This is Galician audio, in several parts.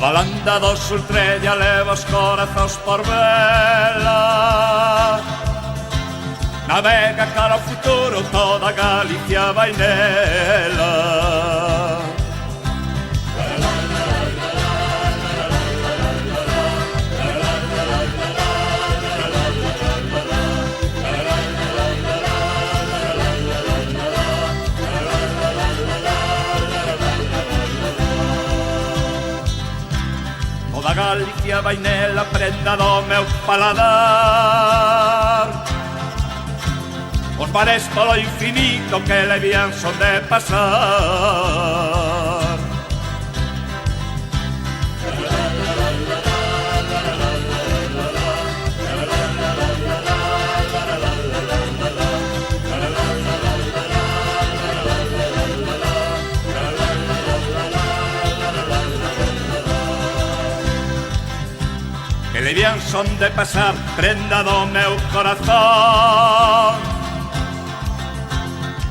Holanda do Sul trella leva os corazóns por vela. Navega cara ao futuro, toda Galicia vai nela. Toda Galicia vai nela, prenda do meu paladar. Os mares polo infinito que levían son de pasar. Que levían son de pasar, prenda do meu corazón.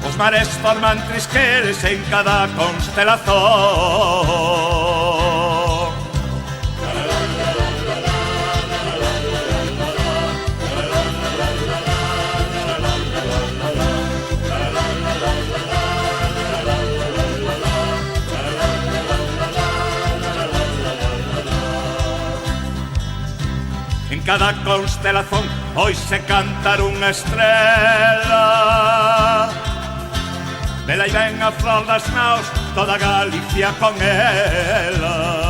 Os mares forman trisqueles en cada constelación. En cada constelación hoy se cantar unha estrela. Vela e ven a flor das naos, toda Galicia con ela.